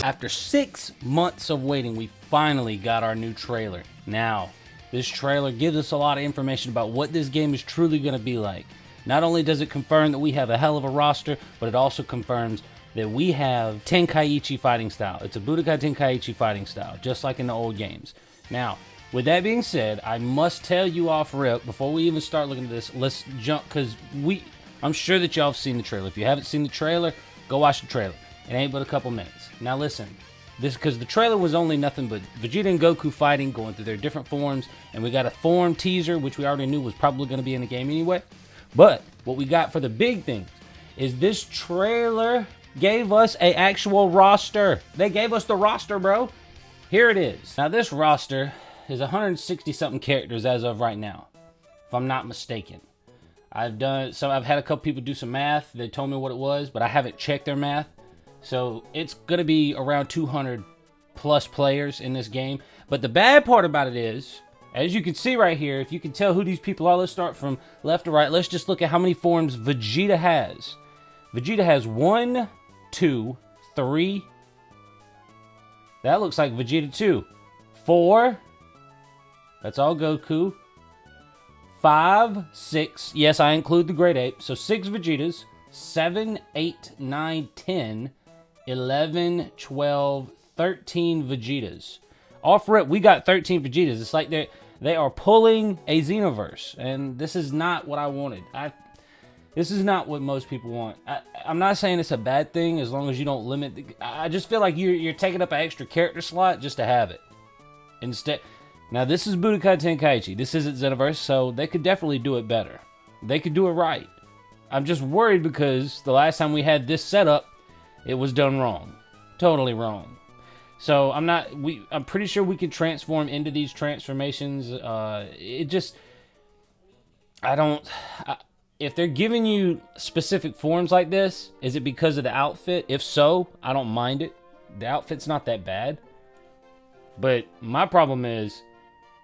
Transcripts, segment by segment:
After 6 months of waiting, we finally got our new trailer. Now, this trailer gives us a lot of information about what this game is truly going to be like. Not only does it confirm that we have a hell of a roster, but it also confirms that we have Tenkaichi fighting style. It's a Budokai Tenkaichi fighting style, just like in the old games. Now, with that being said, I must tell you off rip, before we even start looking at this, let's jump, because I'm sure that y'all have seen the trailer. If you haven't seen the trailer, go watch the trailer. It ain't but a couple minutes. Now listen, because the trailer was only nothing but Vegeta and Goku fighting, going through their different forms, and we got a form teaser, which we already knew was probably going to be in the game anyway. But what we got for the big thing is this trailer gave us an actual roster. They gave us the roster, bro. Here it is. Now this roster is 160 something characters as of right now, if I'm not mistaken. I've had a couple people do some math. They told me what it was, but I haven't checked their math. So it's gonna be around 200 plus players in this game. But the bad part about it is, as you can see right here, if you can tell who these people are, let's start from left to right. Let's just look at how many forms Vegeta has. Vegeta has 1, 2, 3. That looks like Vegeta 2. 4. That's all Goku. 5, 6. Yes, I include the Great Ape. So 6 Vegetas. 7, 8, 9, 10, 11, 12, 13 Vegetas. Off rip, we got 13 Vegetas. It's like they are pulling a Xenoverse, and this is not what I wanted. This is not what most people want. I'm not saying it's a bad thing as long as you don't limit. I just feel like you're taking up an extra character slot just to have it. Instead, now this is Budokai Tenkaichi. This isn't Xenoverse, so they could definitely do it better. They could do it right. I'm just worried because the last time we had this setup, it was done wrong. Totally wrong. So I'm pretty sure we can transform into these transformations. If they're giving you specific forms like this, is it because of the outfit? If so, I don't mind it. The outfit's not that bad. But my problem is,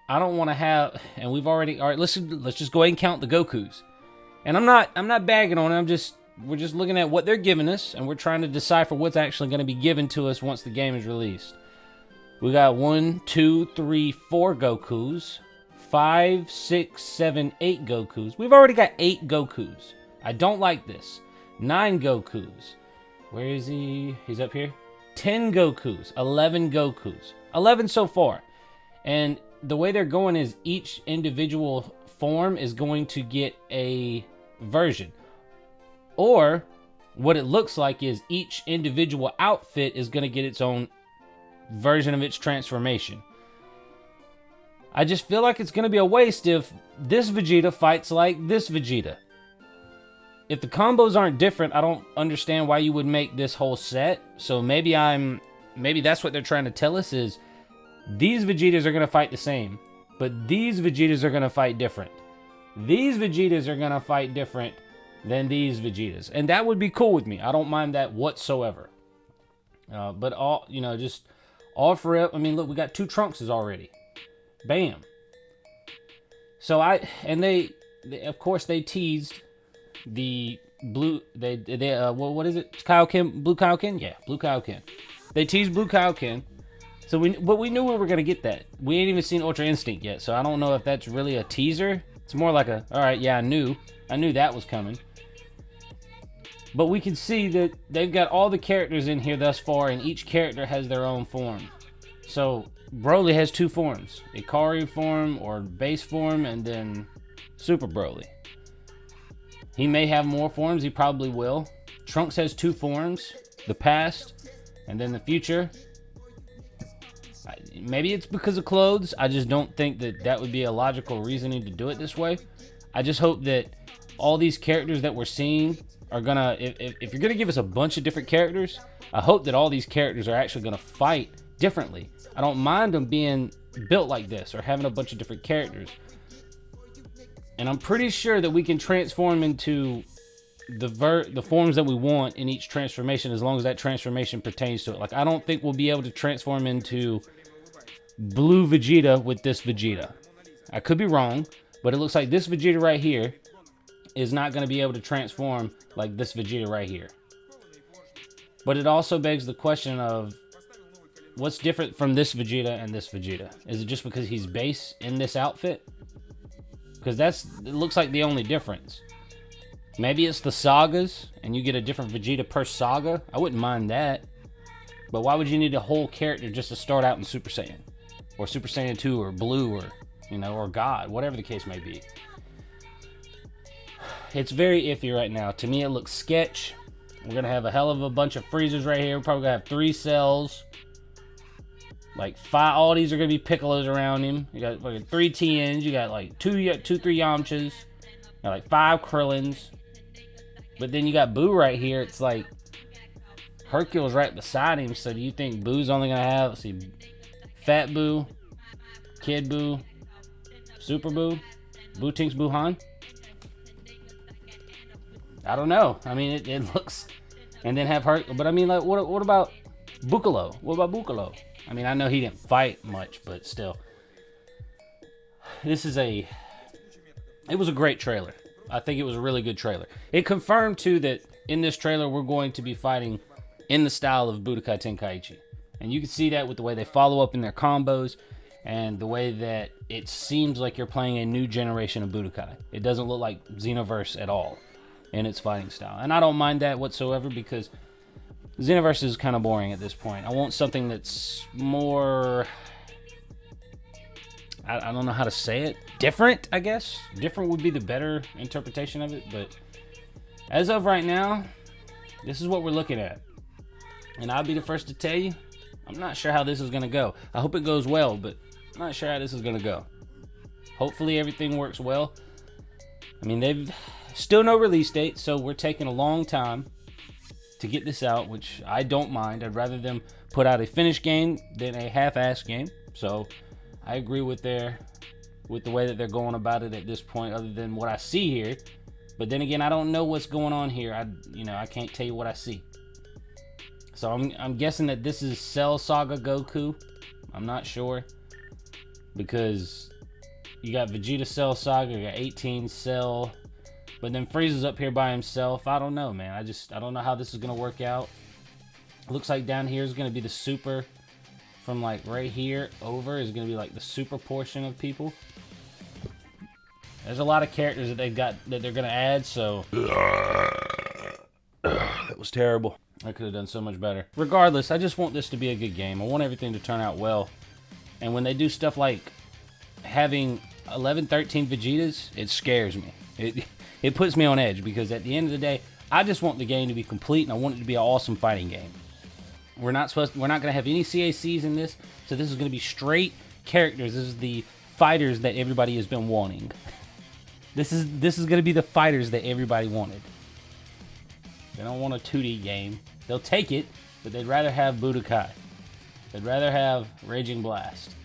I don't want to have, and we've already, all right, let's just go ahead and count the Gokus. And I'm not bagging on it. We're just looking at what they're giving us, and we're trying to decipher what's actually going to be given to us once the game is released. We got 1, 2, 3, 4 Gokus, 5, 6, 7, 8 Gokus. We've already got 8 Gokus. I don't like this. 9 Gokus. Where is he? He's up here. 10 Gokus, 11 Gokus. 11 so far. And the way they're going is each individual form is going to get a version. Or what it looks like is each individual outfit is going to get its own version of its transformation. I just feel like it's going to be a waste if this Vegeta fights like this Vegeta. If the combos aren't different, I don't understand why you would make this whole set. So maybe that's what they're trying to tell us is these Vegetas are going to fight the same, but these Vegetas are going to fight different. These Vegetas are going to fight different than these Vegetas. And that would be cool with me. I don't mind that whatsoever. But just all for it. I mean, look, we got 2 Trunkses already. Bam. So they of course they teased the blue, what is it? Kaioken, Blue Kaioken? Yeah, Blue Kaioken. They teased Blue Kaioken. So we knew we were going to get that. We ain't even seen Ultra Instinct yet, so I don't know if that's really a teaser. It's more like all right, yeah, I knew that was coming. But we can see that they've got all the characters in here thus far, and each character has their own form. So Broly has 2 forms, Ikari form or base form, and then Super Broly. He may have more forms, he probably will. Trunks has 2 forms, the past and then the future. Maybe it's because of clothes. I just don't think that would be a logical reasoning to do it this way. I just hope that all these characters that we're seeing are gonna, if you're gonna give us a bunch of different characters, I hope that all these characters are actually gonna fight differently. I don't mind them being built like this or having a bunch of different characters. And I'm pretty sure that we can transform into the forms that we want in each transformation as long as that transformation pertains to it. Like, I don't think we'll be able to transform into Blue Vegeta with this Vegeta. I could be wrong, but it looks like this Vegeta right here is not going to be able to transform like this Vegeta right here. But it also begs the question of what's different from this Vegeta and this Vegeta? Is it just because he's base in this outfit? Because it looks like the only difference. Maybe it's the sagas and you get a different Vegeta per saga. I wouldn't mind that. But why would you need a whole character just to start out in Super Saiyan? Or Super Saiyan 2 or Blue or, you know, or God, whatever the case may be. It's very iffy right now. To me, it looks sketch. We're going to have a hell of a bunch of freezers right here. We're probably going to have 3 cells. Like 5, all these are going to be Piccolos around him. You got like 3 TNs. You got like 3 Yamchas. You got like 5 Krillins. But then you got Boo right here. It's like Hercule's right beside him. So do you think Boo's only going to have, let's see, Fat Boo, Kid Boo, Super Boo, Boo Tinks Boohan? I don't know. I mean, it looks, and then have Herc, but I mean, like, what about Buccalo? What about Buccalo? I mean, I know he didn't fight much, but still. It was a great trailer. I think it was a really good trailer. It confirmed, too, that in this trailer, we're going to be fighting in the style of Budokai Tenkaichi. And you can see that with the way they follow up in their combos and the way that it seems like you're playing a new generation of Budokai. It doesn't look like Xenoverse at all in its fighting style. And I don't mind that whatsoever because Xenoverse is kind of boring at this point. I want something that's more, I don't know how to say it, different, I guess. Different would be the better interpretation of it. But as of right now, this is what we're looking at. And I'll be the first to tell you, I'm not sure how this is going to go. I hope it goes well, but I'm not sure how this is going to go. Hopefully everything works well. I mean, they've still no release date, so we're taking a long time to get this out, which I don't mind. I'd rather them put out a finished game than a half-assed game. So I agree with the way that they're going about it at this point, other than what I see here. But then again, I don't know what's going on here. I can't tell you what I see. So I'm guessing that this is Cell Saga Goku. I'm not sure. Because you got Vegeta Cell Saga, you got 18 Cell. But then Frieza's up here by himself. I don't know, man. I don't know how this is going to work out. It looks like down here is going to be the super. From like right here over is going to be like the super portion of people. There's a lot of characters that they've got that they're going to add, so. That was terrible. I could have done so much better. Regardless, I just want this to be a good game. I want everything to turn out well. And when they do stuff like having 11, 13 Vegetas, it scares me. It puts me on edge because at the end of the day, I just want the game to be complete and I want it to be an awesome fighting game. We're not going to have any CACs in this, so this is going to be straight characters. This is the fighters that everybody has been wanting. This is going to be the fighters that everybody wanted. They don't want a 2D game. They'll take it, but they'd rather have Budokai. They'd rather have Raging Blast.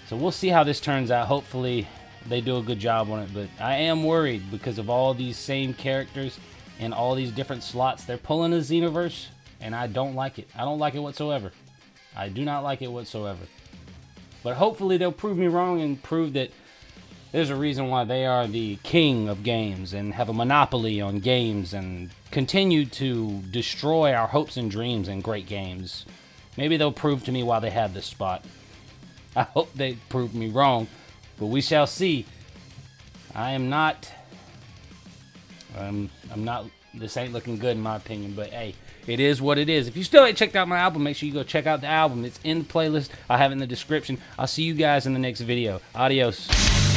So we'll see how this turns out. Hopefully they do a good job on it, but I am worried because of all these same characters and all these different slots. They're pulling a Xenoverse, and I don't like it. I don't like it whatsoever. I do not like it whatsoever. But hopefully they'll prove me wrong and prove that there's a reason why they are the king of games and have a monopoly on games and continue to destroy our hopes and dreams in great games. Maybe they'll prove to me why they have this spot. I hope they prove me wrong, but we shall see. I'm not, this ain't looking good in my opinion, but hey, it is what it is. If you still ain't checked out my album, make sure you go check out the album. It's in the playlist. I have it in the description. I'll see you guys in the next video. Adios.